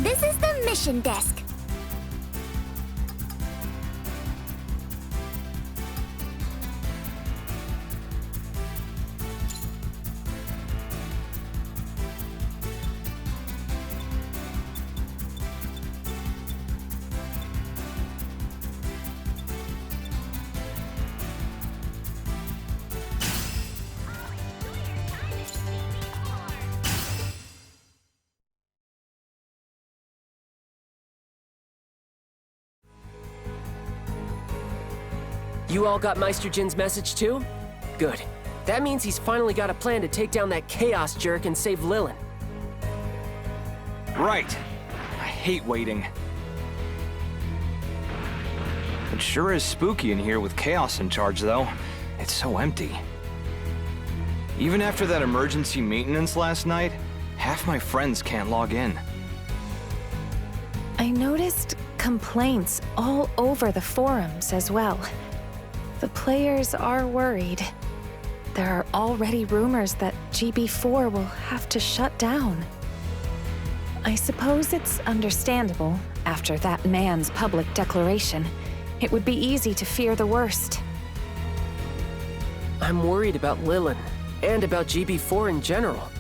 This is the mission desk. You all got Meister Jin's message too? Good. That means he's finally got a plan to take down that chaos jerk and save Lilin. Right. I hate waiting. It sure is spooky in here with Chaos in charge, though. It's so empty. Even after that emergency maintenance last night, half my friends can't log in. I noticed complaints all over the forums as well. The players are worried. There are already rumors that GB4 will have to shut down. I suppose it's understandable. After that man's public declaration, it would be easy to fear the worst. I'm worried about Lilin, and about GB4 in general.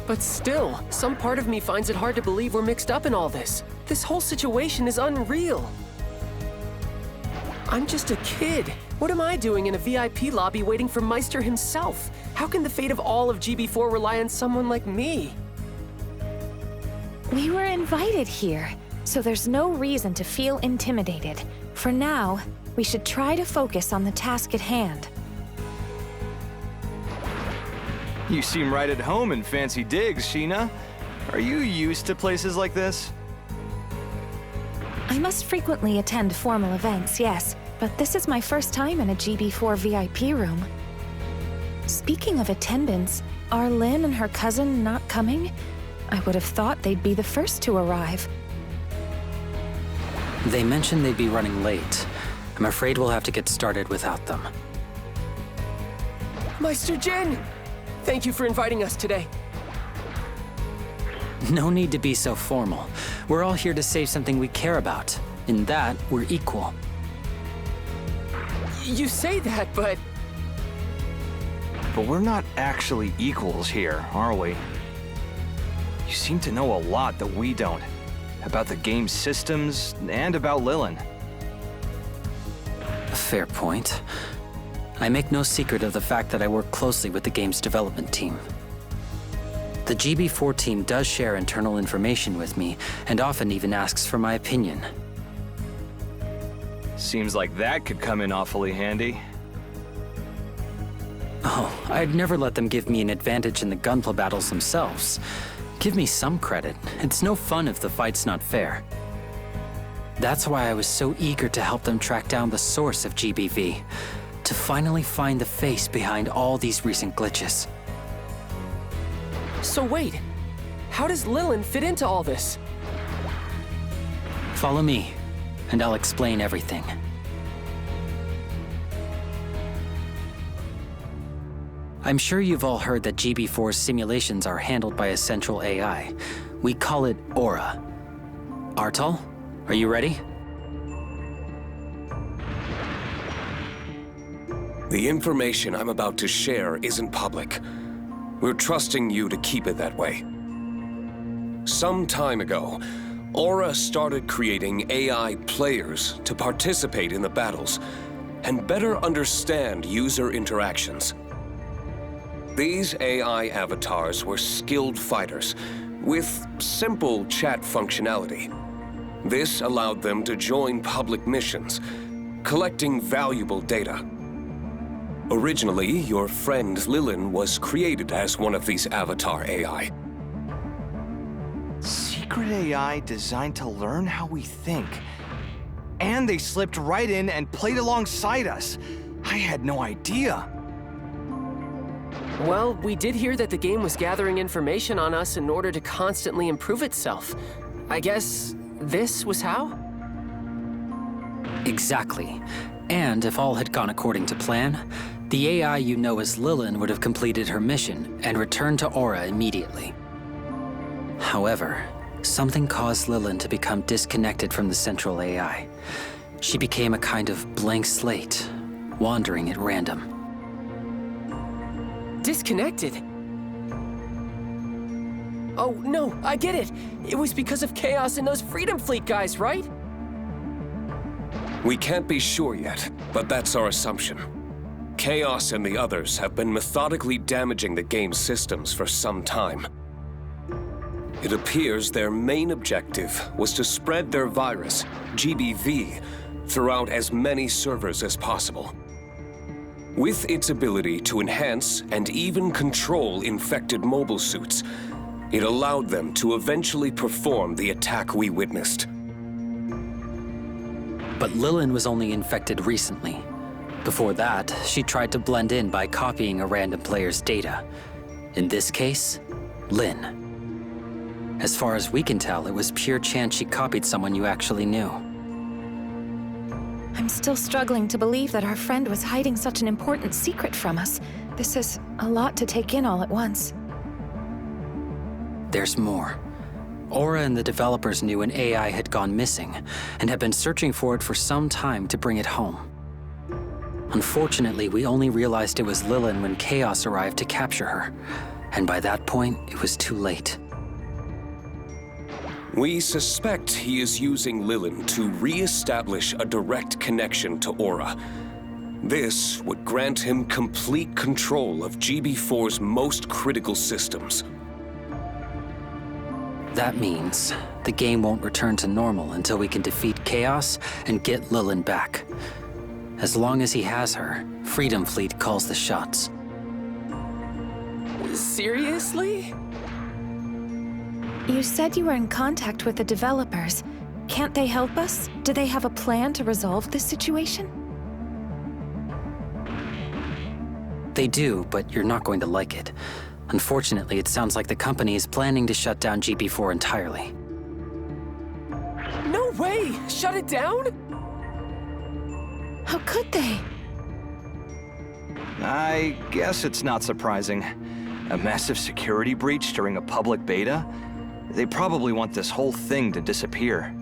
But still, some part of me finds it hard to believe we're mixed up in all this. This whole situation is unreal. I'm just a kid. What am I doing in a VIP lobby waiting for Meister himself? How can the fate of all of GB4 rely on someone like me? We were invited here, so there's no reason to feel intimidated. For now, we should try to focus on the task at hand. You seem right at home in fancy digs, Sheena. Are you used to places like this? I must frequently attend formal events, yes, but this is my first time in a GB4 VIP room. Speaking of attendance, are Lynn and her cousin not coming? I would have thought they'd be the first to arrive. They mentioned they'd be running late. I'm afraid we'll have to get started without them. Meister Jin! Thank you for inviting us today. No need to be so formal. We're all here to save something we care about. In that, we're equal. You say that, but... But we're not actually equals here, are we? You seem to know a lot that we don't. About the game's systems, and about Lilin. Fair point. I make no secret of the fact that I work closely with the game's development team. The GB4 team does share internal information with me, and often even asks for my opinion. Seems like that could come in awfully handy. Oh, I'd never let them give me an advantage in the gunpla battles themselves. Give me some credit. It's no fun if the fight's not fair. That's why I was so eager to help them track down the source of GBV, to finally find the face behind all these recent glitches. So wait, how does Lilin fit into all this? Follow me, and I'll explain everything. I'm sure you've all heard that GB4's simulations are handled by a central AI. We call it Aura. Artal, are you ready? The information I'm about to share isn't public. We're trusting you to keep it that way. Some time ago, Aura started creating AI players to participate in the battles and better understand user interactions. These AI avatars were skilled fighters with simple chat functionality. This allowed them to join public missions, collecting valuable data. Originally, your friend Lilin was created as one of these avatar AI. Secret AI designed to learn how we think. And they slipped right in and played alongside us. I had no idea. Well, we did hear that the game was gathering information on us in order to constantly improve itself. I guess this was how? Exactly. And if all had gone according to plan, the AI you know as Lilin would have completed her mission and returned to Aura immediately. However, Something caused Lilin to become disconnected from the central AI. She became a kind of blank slate, wandering at random. Disconnected? Oh, no, I get it. It was because of Chaos and those Freedom Fleet guys, right? We can't be sure yet, but that's our assumption. Chaos and the others have been methodically damaging the game's systems for some time. It appears their main objective was to spread their virus, GBV, throughout as many servers as possible. With its ability to enhance and even control infected mobile suits, it allowed them to eventually perform the attack we witnessed. But Lilin was only infected recently. Before that, she tried to blend in by copying a random player's data. In this case, Lin. As far as we can tell, it was pure chance she copied someone you actually knew. I'm still struggling to believe that our friend was hiding such an important secret from us. This is a lot to take in all at once. There's more. Aura and the developers knew an AI had gone missing, and had been searching for it for some time to bring it home. Unfortunately, we only realized it was Lilin when Chaos arrived to capture her, and by that point, it was too late. We suspect he is using Lilin to re-establish a direct connection to Aura. This would grant him complete control of GB4's most critical systems. That means the game won't return to normal until we can defeat Chaos and get Lilin back. As long as he has her, Freedom Fleet calls the shots. Seriously? You said you were in contact with the developers. Can't they help us? Do they have a plan to resolve this situation? They do, but you're not going to like it. Unfortunately, it sounds like the company is planning to shut down GP4 entirely. No way! Shut it down? How could they? I guess it's not surprising. A massive security breach during a public beta? They probably want this whole thing to disappear.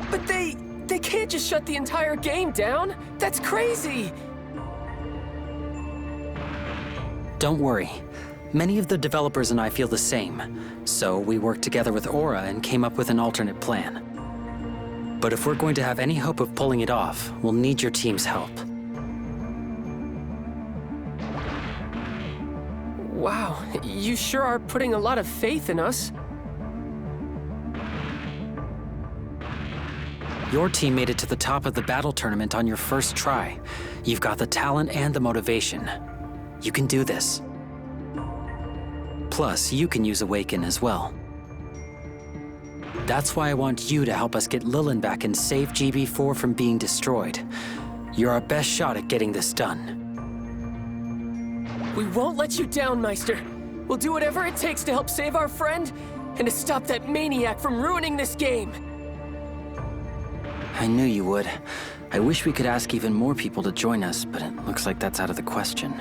But they can't just shut the entire game down. That's crazy! Don't worry. Many of the developers and I feel the same, so we worked together with Aura and came up with an alternate plan. But if we're going to have any hope of pulling it off, we'll need your team's help. Wow, you sure are putting a lot of faith in us. Your team made it to the top of the battle tournament on your first try. You've got the talent and the motivation. You can do this. Plus, you can use Awaken as well. That's why I want you to help us get Lilin back and save GB4 from being destroyed. You're our best shot at getting this done. We won't let you down, Meister. We'll do whatever it takes to help save our friend and to stop that maniac from ruining this game. I knew you would. I wish we could ask even more people to join us, but it looks like that's out of the question.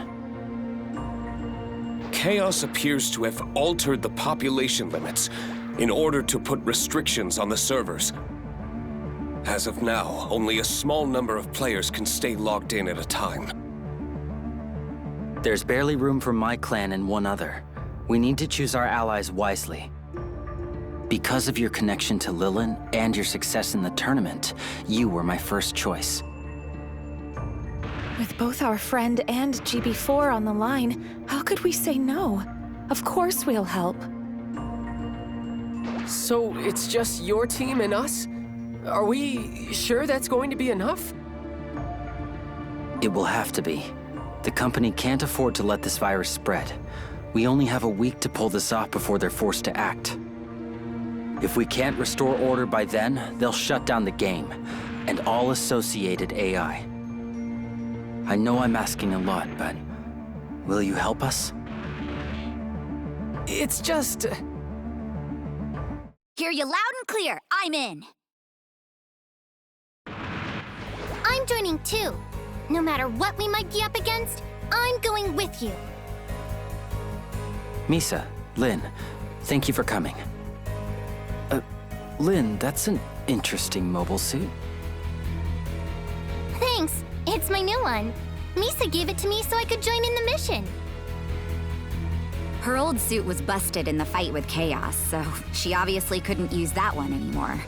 Chaos appears to have altered the population limits in order to put restrictions on the servers. As of now, only a small number of players can stay logged in at a time. There's barely room for my clan and one other. We need to choose our allies wisely. Because of your connection to Lilin and your success in the tournament, you were my first choice. With both our friend and GB4 on the line, how could we say no? Of course we'll help. So it's just your team and us? Are we sure that's going to be enough? It will have to be. The company can't afford to let this virus spread. We only have a week to pull this off before they're forced to act. If we can't restore order by then, they'll shut down the game, and all associated AI. I know I'm asking a lot, but will you help us? It's just... Hear you loud and clear. I'm in. I'm joining too. No matter what we might be up against, I'm going with you. Misa, Lin, thank you for coming. Lynn, that's an interesting mobile suit. Thanks. It's my new one. Misa gave it to me so I could join in the mission. Her old suit was busted in the fight with Chaos, so she obviously couldn't use that one anymore.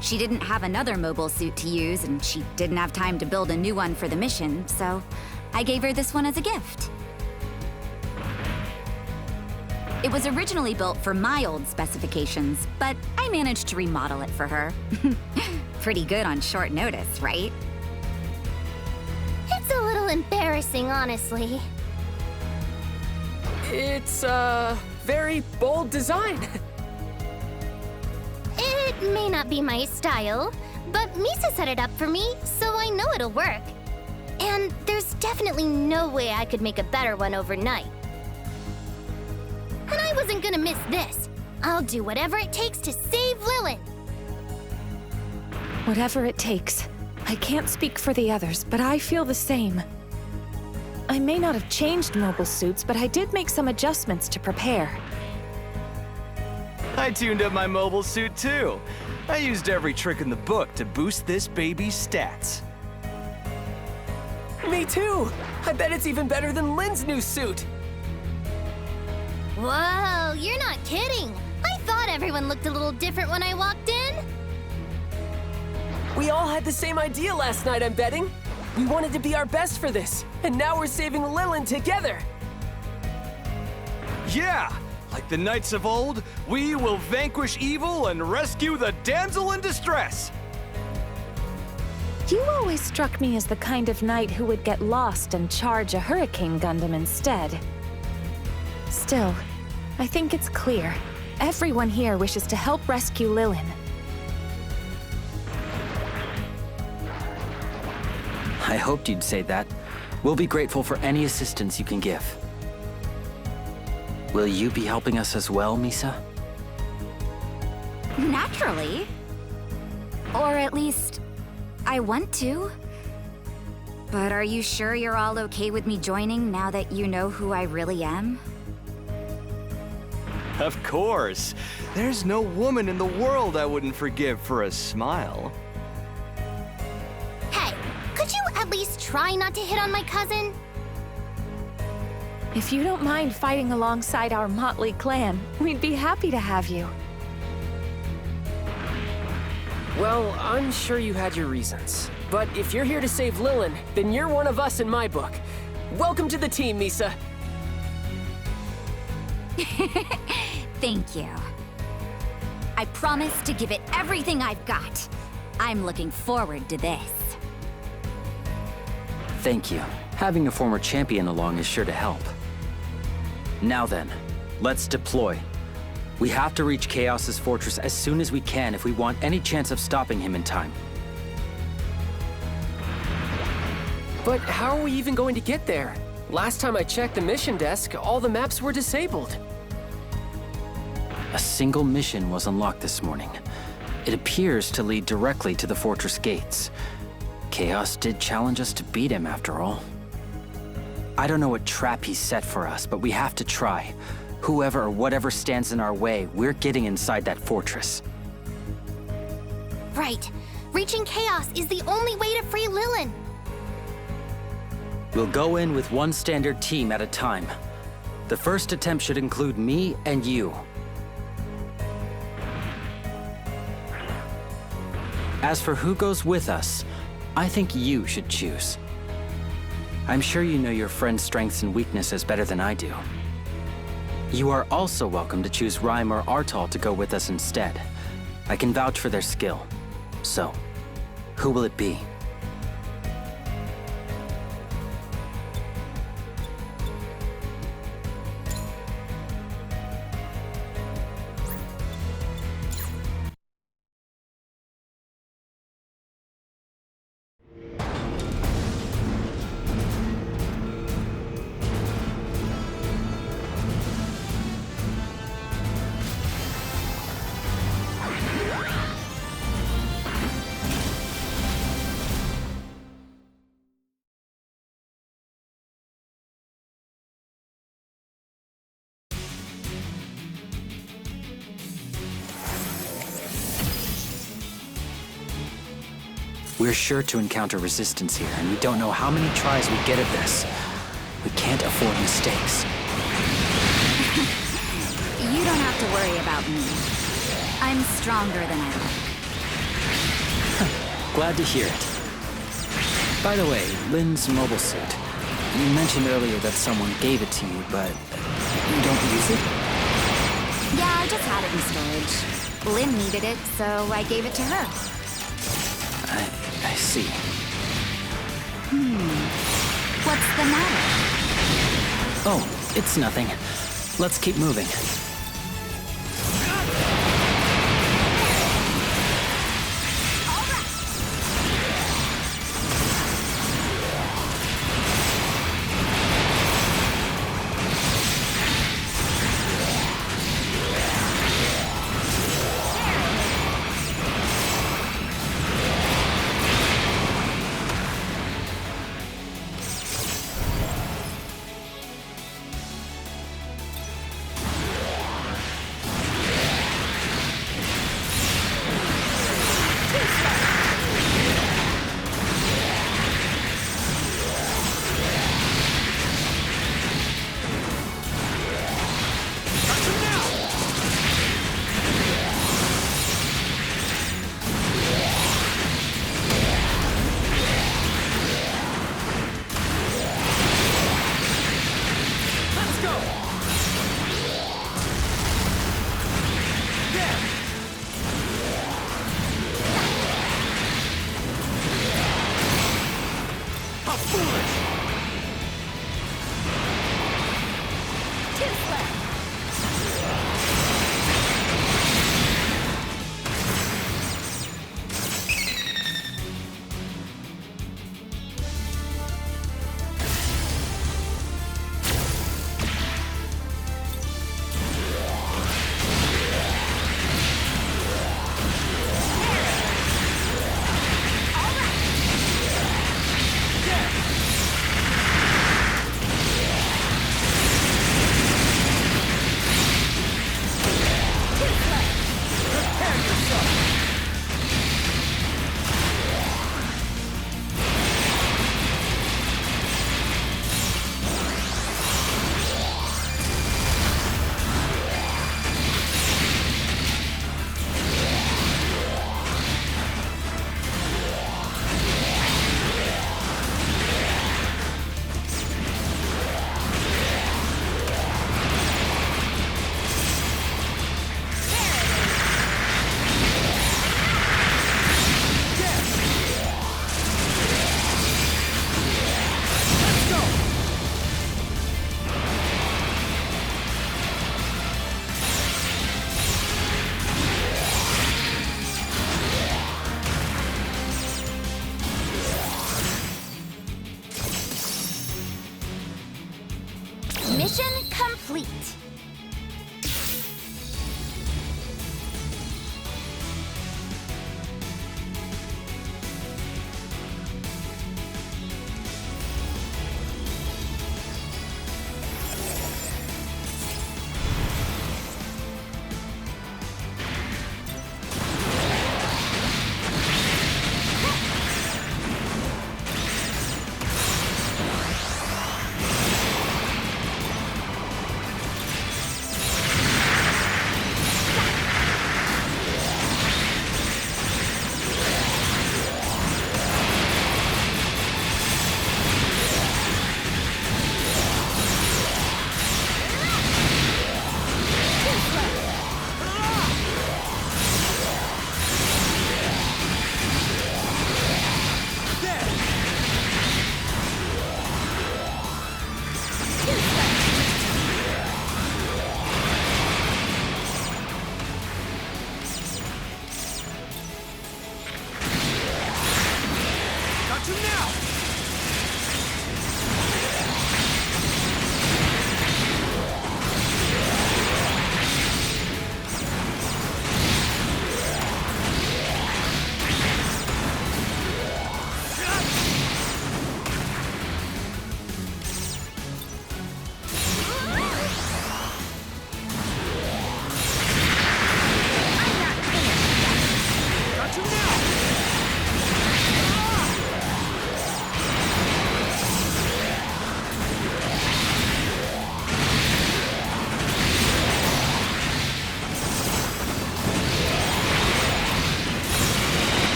She didn't have another mobile suit to use, and she didn't have time to build a new one for the mission, so I gave her this one as a gift. It was originally built for my old specifications, but I managed to remodel it for her. Pretty good on short notice, right? It's a little embarrassing, honestly. It's a very bold design. It may not be my style, but Misa set it up for me, so I know it'll work. And there's definitely no way I could make a better one overnight. And I wasn't gonna miss this. I'll do whatever it takes to save Lilin. Whatever it takes. I can't speak for the others, but I feel the same. I may not have changed mobile suits, but I did make some adjustments to prepare. I tuned up my mobile suit too. I used every trick in the book to boost this baby's stats. Me too. I bet it's even better than Lynn's new suit. Whoa, you're not kidding. I thought everyone looked a little different when I walked in. We all had the same idea last night, I'm betting. We wanted to be our best for this, and now we're saving Lilin together. Yeah! Like the knights of old, we will vanquish evil and rescue the damsel in distress! You always struck me as the kind of knight who would get lost and charge a Hurricane Gundam instead. Still, I think it's clear. Everyone here wishes to help rescue Lilin. I hoped you'd say that. We'll be grateful for any assistance you can give. Will you be helping us as well, Misa? Naturally. Or at least, I want to. But are you sure you're all okay with me joining now that you know who I really am? Of course. There's no woman in the world I wouldn't forgive for a smile. Hey, could you at least try not to hit on my cousin? If you don't mind fighting alongside our motley clan, we'd be happy to have you. Well, I'm sure you had your reasons. But if you're here to save Lilin, then you're one of us in my book. Welcome to the team, Misa. Thank you. I promise to give it everything I've got. I'm looking forward to this. Thank you. Having a former champion along is sure to help. Now then, let's deploy. We have to reach Chaos's fortress as soon as we can if we want any chance of stopping him in time. But how are we even going to get there? Last time I checked the mission desk, all the maps were disabled. A single mission was unlocked this morning. It appears to lead directly to the fortress gates. Chaos did challenge us to beat him after all. I don't know what trap he set for us, but we have to try. Whoever or whatever stands in our way, we're getting inside that fortress. Right. Reaching Chaos is the only way to free Lilin. We'll go in with one standard team at a time. The first attempt should include me and you. As for who goes with us, I think you should choose. I'm sure you know your friend's strengths and weaknesses better than I do. You are also welcome to choose Rhyme or Artal to go with us instead. I can vouch for their skill. So, who will it be? We're sure to encounter resistance here, and we don't know how many tries we get at this. We can't afford mistakes. You don't have to worry about me. I'm stronger than I look. Glad to hear it. By the way, Lynn's mobile suit. You mentioned earlier that someone gave it to you, but you don't use it? Yeah, I just had it in storage. Lynn needed it, so I gave it to her. I see. What's the matter? Oh, it's nothing. Let's keep moving.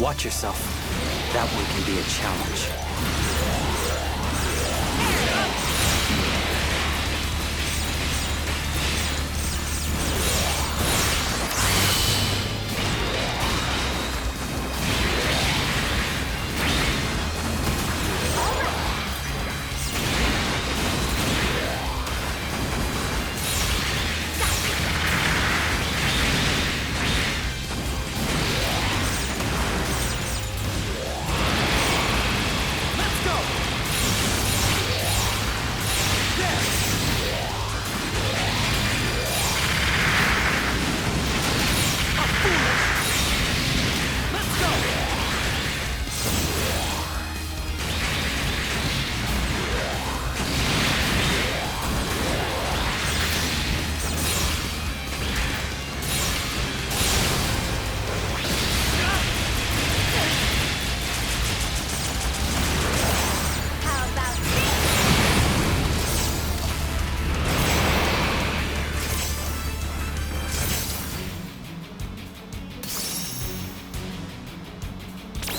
Watch yourself. That one can be a challenge.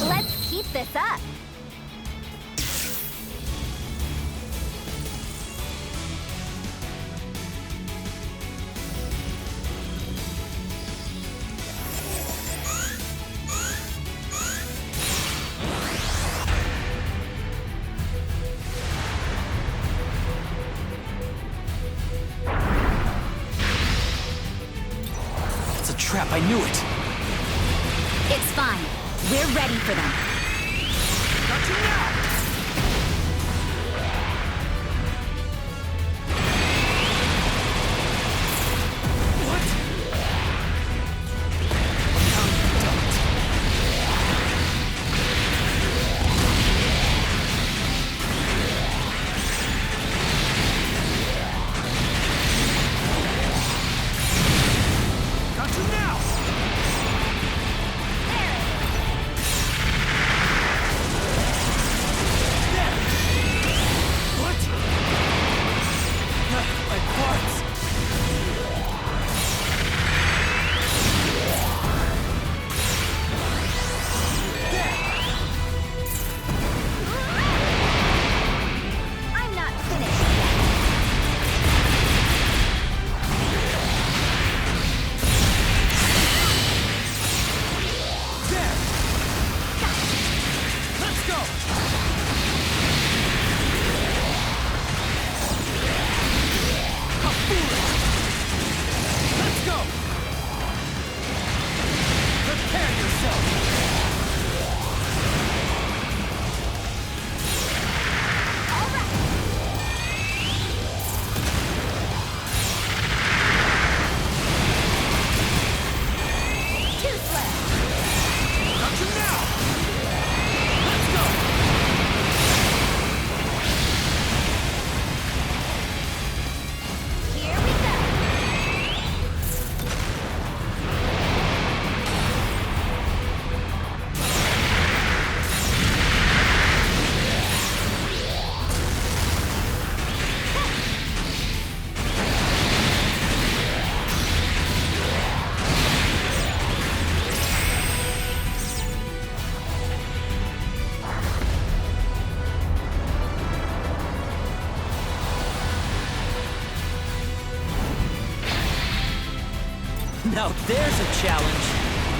Let's keep this up. It's a trap, I knew it! It's fine. We're ready for them. Got you now! I'm not finished yet. Let's go! How foolish! Let's go! Prepare yourself! Too slow. Got you now! Let's go! Here we go. Now there's a challenge!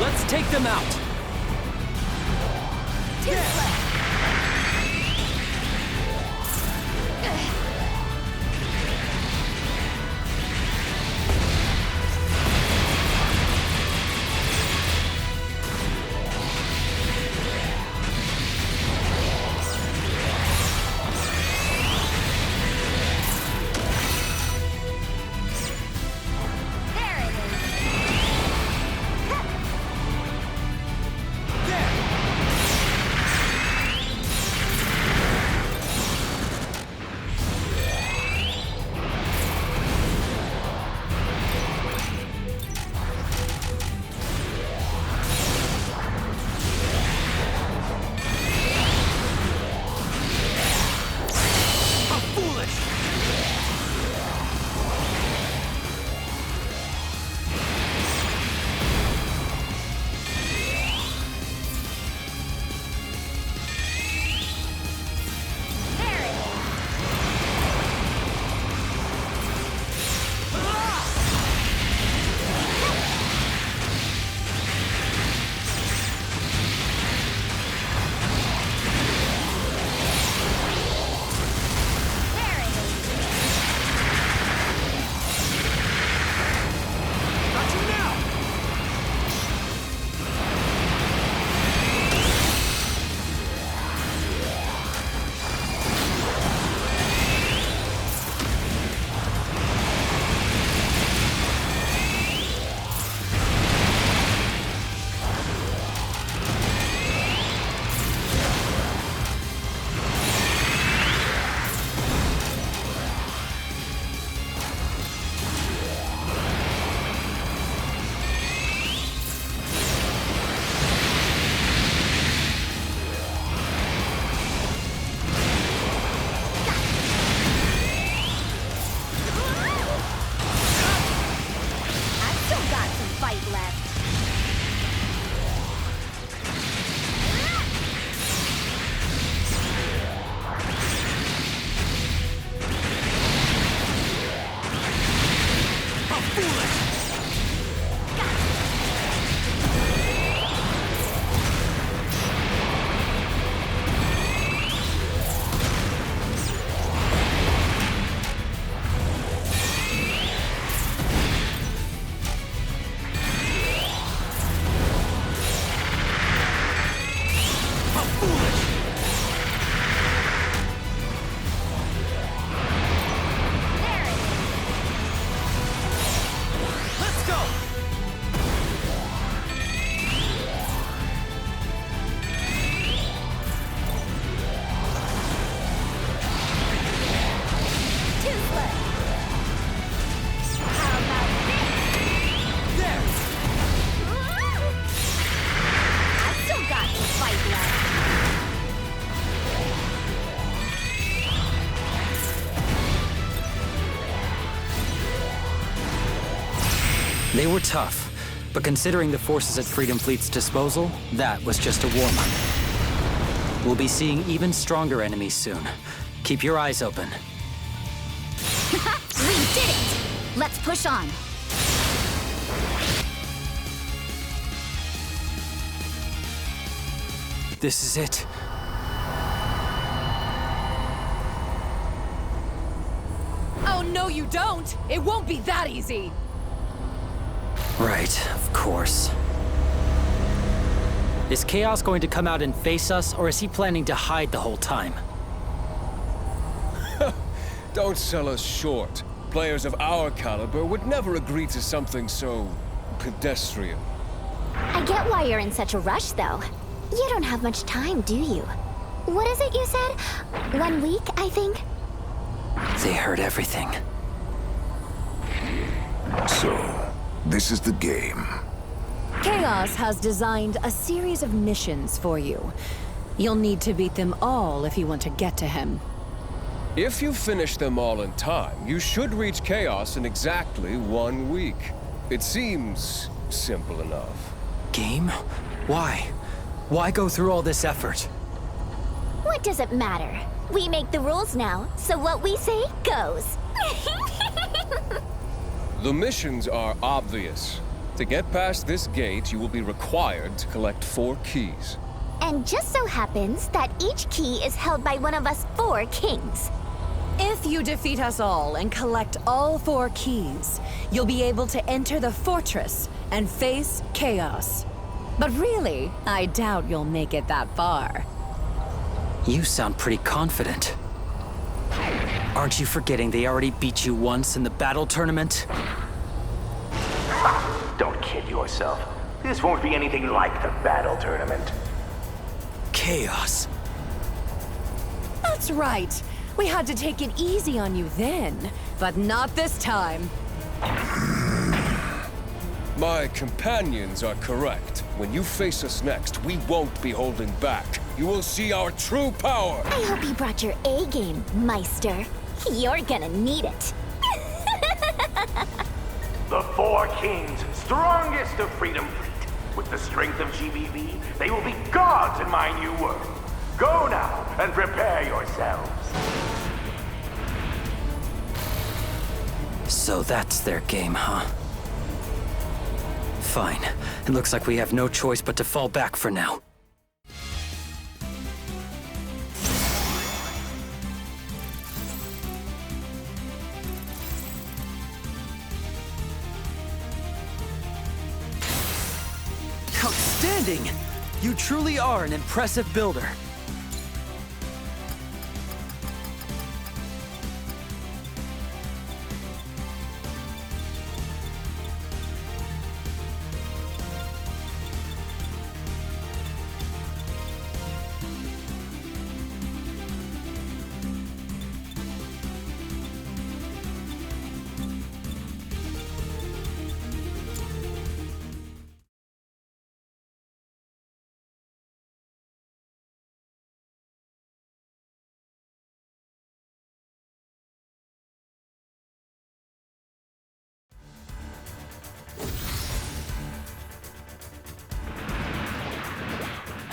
Let's take them out! Too slow. There it is. They were tough, but considering the forces at Freedom Fleet's disposal, that was just a warm-up. We'll be seeing even stronger enemies soon. Keep your eyes open. We did it! Let's push on. This is it. Oh, no, you don't! It won't be that easy! Right, of course. Is Chaos going to come out and face us, or is he planning to hide the whole time? Don't sell us short. Players of our caliber would never agree to something so pedestrian. I get why you're in such a rush, though. You don't have much time, do you? What is it you said? 1 week, I think? They heard everything. So, this is the game. Chaos has designed a series of missions for you. You'll need to beat them all if you want to get to him. If you finish them all in time, you should reach Chaos in exactly 1 week. It seems simple enough. Game? Why? Why go through all this effort? What does it matter? We make the rules now, so what we say goes. The missions are obvious. To get past this gate, you will be required to collect 4 keys. And just so happens that each key is held by one of us 4 kings. If you defeat us all and collect all 4 keys, you'll be able to enter the fortress and face Chaos. But really, I doubt you'll make it that far. You sound pretty confident. Aren't you forgetting they already beat you once in the battle tournament? Don't kid yourself. This won't be anything like the battle tournament. Chaos. That's right. We had to take it easy on you then, but not this time. My companions are correct. When you face us next, we won't be holding back. You will see our true power! I hope you brought your A game, Meister. You're gonna need it. The 4 kings, strongest of Freedom Fleet. With the strength of GBV, they will be gods in my new world. Go now and prepare yourselves. So that's their game, huh? Fine. It looks like we have no choice but to fall back for now. Outstanding! You truly are an impressive builder.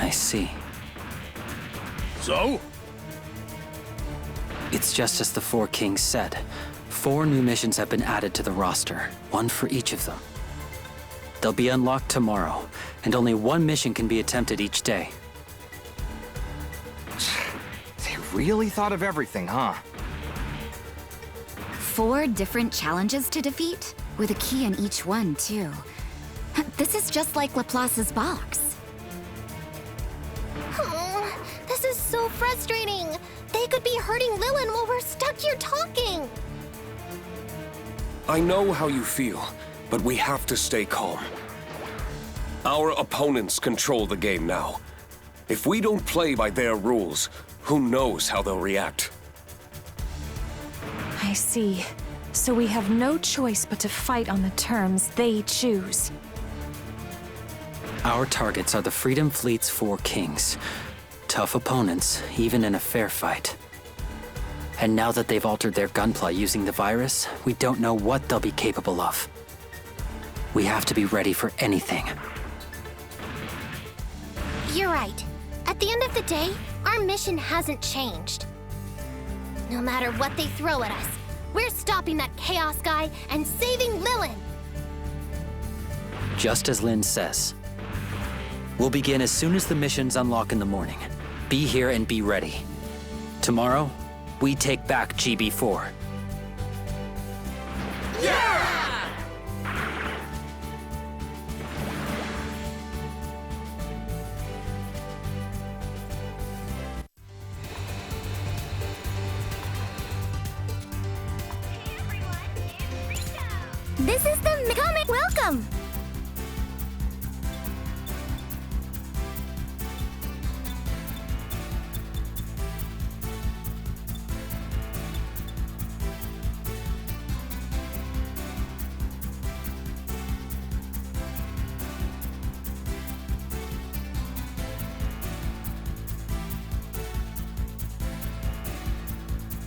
I see. So? It's just as the 4 kings said. 4 new missions have been added to the roster, one for each of them. They'll be unlocked tomorrow, and only 1 mission can be attempted each day. They really thought of everything, huh? 4 different challenges to defeat, with a key in each one, too. This is just like Laplace's box. Oh, this is so frustrating. They could be hurting Lilin while we're stuck here talking. I know how you feel, but we have to stay calm. Our opponents control the game now. If we don't play by their rules, who knows how they'll react? I see. So we have no choice but to fight on the terms they choose. Our targets are the Freedom Fleet's 4 kings. Tough opponents, even in a fair fight. And now that they've altered their gunpla using the virus, we don't know what they'll be capable of. We have to be ready for anything. You're right. At the end of the day, our mission hasn't changed. No matter what they throw at us, we're stopping that Chaos guy and saving Lilin! Just as Lynn says. We'll begin as soon as the missions unlock in the morning. Be here and be ready. Tomorrow, we take back GB4. This is the comic. Welcome!